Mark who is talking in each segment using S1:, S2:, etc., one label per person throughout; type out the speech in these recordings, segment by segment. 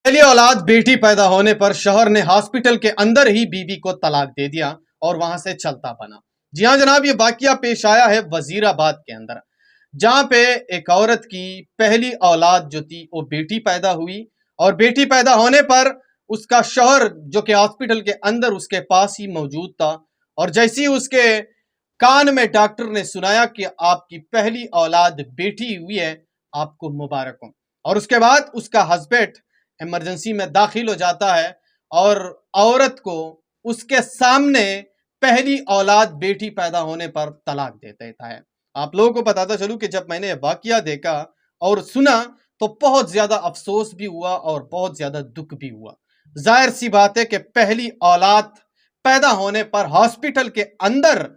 S1: पहली औलाद बेटी पैदा होने पर शौहर ने हॉस्पिटल के अंदर ही बीवी को तलाक दे दिया और वहां से चलता बना। जी हाँ जनाब, ये वाकया पेश आया है वजीराबाद के अंदर, जहां पे एक औरत की पहली औलाद जो थी वो बेटी पैदा हुई और बेटी पैदा होने पर उसका शौहर जो कि हॉस्पिटल के अंदर उसके पास ही मौजूद था, और जैसे ही उसके कान में डॉक्टर ने सुनाया कि आपकी पहली औलाद बेटी हुई है, आपको मुबारक हो। और उसके बाद उसका हस्बैंड इमरजेंसी में दाखिल हो जाता है और औरत को उसके सामने पहली औलाद बेटी पैदा होने पर तलाक दे देता है। आप लोगों को बताता चलूं कि जब मैंने वाकया देखा और सुना तो बहुत ज्यादा अफसोस भी हुआ और बहुत ज्यादा दुख भी हुआ। जाहिर सी बात है कि पहली औलाद पैदा होने पर हॉस्पिटल के अंदर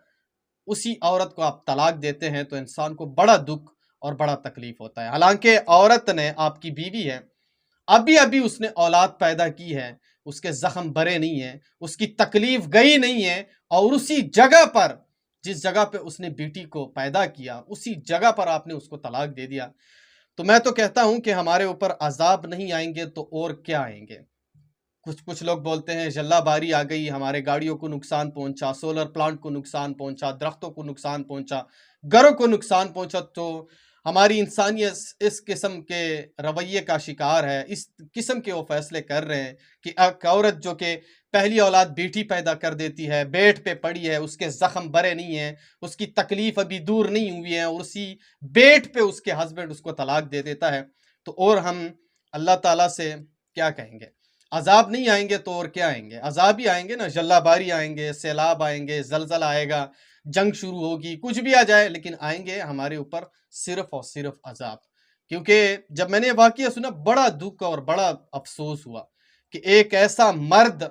S1: उसी औरत को आप तलाक देते हैं तो इंसान को बड़ा दुख और बड़ा तकलीफ होता है। हालांकि औरत ने, आपकी बीवी है, अभी अभी उसने औलाद पैदा की है, उसके जख्म भरे नहीं है, उसकी तकलीफ गई नहीं है, और उसी जगह पर, जिस जगह पे उसने बेटी को पैदा किया, उसी जगह पर आपने उसको तलाक दे दिया। तो मैं तो कहता हूं कि हमारे ऊपर अजाब नहीं आएंगे तो और क्या आएंगे। कुछ कुछ लोग बोलते हैं जल्ला बारी आ गई, हमारे गाड़ियों को नुकसान पहुंचा, सोलर प्लांट को नुकसान पहुंचा, दरख्तों को नुकसान पहुंचा, घरों को नुकसान पहुंचा। तो हमारी इंसानियत इस किस्म के रवैये का शिकार है, इस किस्म के वो फैसले कर रहे हैं कि एक औरत जो कि पहली औलाद बेटी पैदा कर देती है, बेड पे पड़ी है, उसके जख्म भरे नहीं है, उसकी तकलीफ अभी दूर नहीं हुई है, और उसी बेड पे उसके हस्बैंड उसको तलाक दे देता है, तो और हम अल्लाह ताला से क्या कहेंगे। अजाब नहीं आएंगे तो और क्या आएंगे, अजाब ही आएंगे ना, जल्लाबारी आएंगे, सैलाब आएंगे, जलजल आएगा, जंग शुरू होगी, कुछ भी आ जाए, लेकिन आएंगे हमारे ऊपर सिर्फ और सिर्फ अजाब। क्योंकि जब मैंने ये वाकया सुना बड़ा दुख और बड़ा अफसोस हुआ कि एक ऐसा मर्द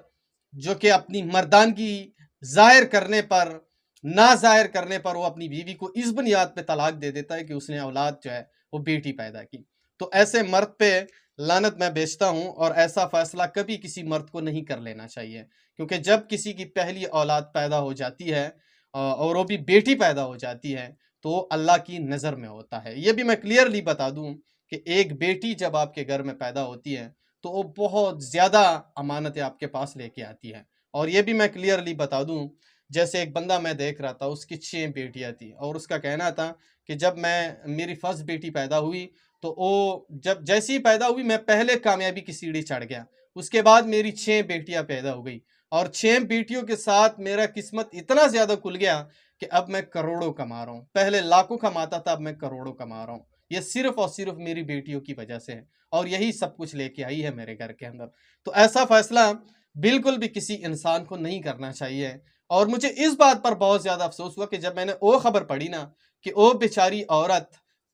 S1: जो कि अपनी मर्दानगी जाहिर करने पर, ना जाहिर करने पर, वो अपनी बीवी को इस बुनियाद पे तलाक दे देता है कि उसने औलाद जो है वो बेटी पैदा की। तो ऐसे मर्द पे लानत मैं बेचता हूं, और ऐसा फैसला कभी किसी मर्द को नहीं कर लेना चाहिए। क्योंकि जब किसी की पहली औलाद पैदा हो जाती है और वो भी बेटी पैदा हो जाती है, तो अल्लाह की नज़र में होता है। ये भी मैं क्लियरली बता दूं कि एक बेटी जब आपके घर में पैदा होती है तो वो बहुत ज़्यादा अमानतें आपके पास लेके आती है। और ये भी मैं क्लियरली बता दूं, जैसे एक बंदा मैं देख रहा था, उसकी 6 बेटियां थी, और उसका कहना था कि जब मेरी फर्स्ट बेटी पैदा हुई तो वो जब जैसे ही पैदा हुई मैं पहले कामयाबी की सीढ़ी चढ़ गया। उसके बाद मेरी 6 बेटियां पैदा हो गई, और 6 बेटियों के साथ मेरा किस्मत इतना ज्यादा खुल गया कि अब मैं करोड़ों कमा रहा हूँ। पहले लाखों कमाता था, अब मैं करोड़ों कमा रहा हूँ। ये सिर्फ और सिर्फ मेरी बेटियों की वजह से है, और यही सब कुछ लेके आई है मेरे घर के अंदर। तो ऐसा फैसला बिल्कुल भी किसी इंसान को नहीं करना चाहिए। और मुझे इस बात पर बहुत ज्यादा अफसोस हुआ कि जब मैंने वो खबर पढ़ी ना कि वो बेचारी औरत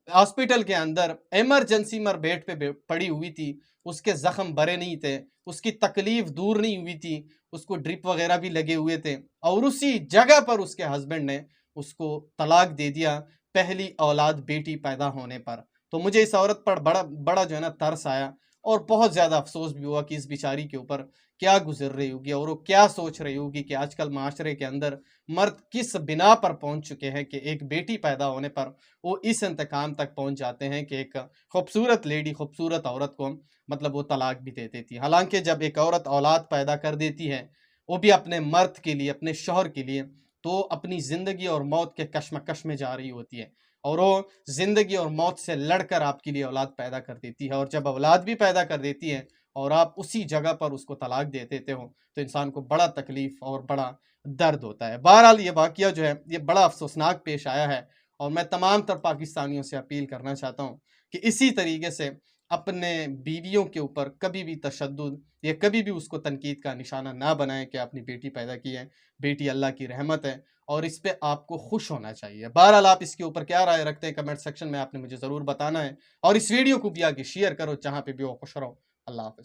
S1: हॉस्पिटल के अंदर इमरजेंसी में बेड पे पड़ी हुई थी, उसके जख्म भरे नहीं थे, उसकी तकलीफ दूर नहीं हुई थी, उसको ड्रिप वगैरह भी लगे हुए थे, और उसी जगह पर उसके हस्बैंड ने उसको तलाक दे दिया पहली औलाद बेटी पैदा होने पर। तो मुझे इस औरत पर बड़ा बड़ा जो है ना तरस आया, और बहुत ज़्यादा अफसोस भी हुआ कि इस बेचारी के ऊपर क्या गुजर रही होगी, और वो क्या सोच रही होगी कि आजकल माशरे के अंदर मर्द किस बिना पर पहुंच चुके हैं कि एक बेटी पैदा होने पर वो इस इंतकाम तक पहुंच जाते हैं कि एक खूबसूरत लेडी, खूबसूरत औरत को मतलब वो तलाक भी दे देती है। हालांकि जब एक औरत औलाद पैदा कर देती है, वो भी अपने मर्द के लिए, अपने शौहर के लिए, तो अपनी ज़िंदगी और मौत के कश्मकश में जा रही होती है, और वो ज़िंदगी और मौत से लड़कर आपके लिए औलाद पैदा कर देती है। और जब औलाद भी पैदा कर देती है और आप उसी जगह पर उसको तलाक दे देते हो, तो इंसान को बड़ा तकलीफ और बड़ा दर्द होता है। बहरहाल ये वाकया जो है ये बड़ा अफसोसनाक पेश आया है, और मैं तमाम तर पाकिस्तानियों से अपील करना चाहता हूँ कि इसी तरीके से अपने बीवियों के ऊपर कभी भी तशद्दुद या कभी भी उसको तनकीद का निशाना ना बनाएं कि आपने बेटी पैदा की है। बेटी अल्लाह की रहमत है, और इस पे आपको खुश होना चाहिए। बहरहाल आप इसके ऊपर क्या राय रखते हैं कमेंट सेक्शन में आपने मुझे ज़रूर बताना है, और इस वीडियो को भी आगे शेयर करो जहाँ पे भी वो खुश रहो। अल्लाह हाफ़िज़।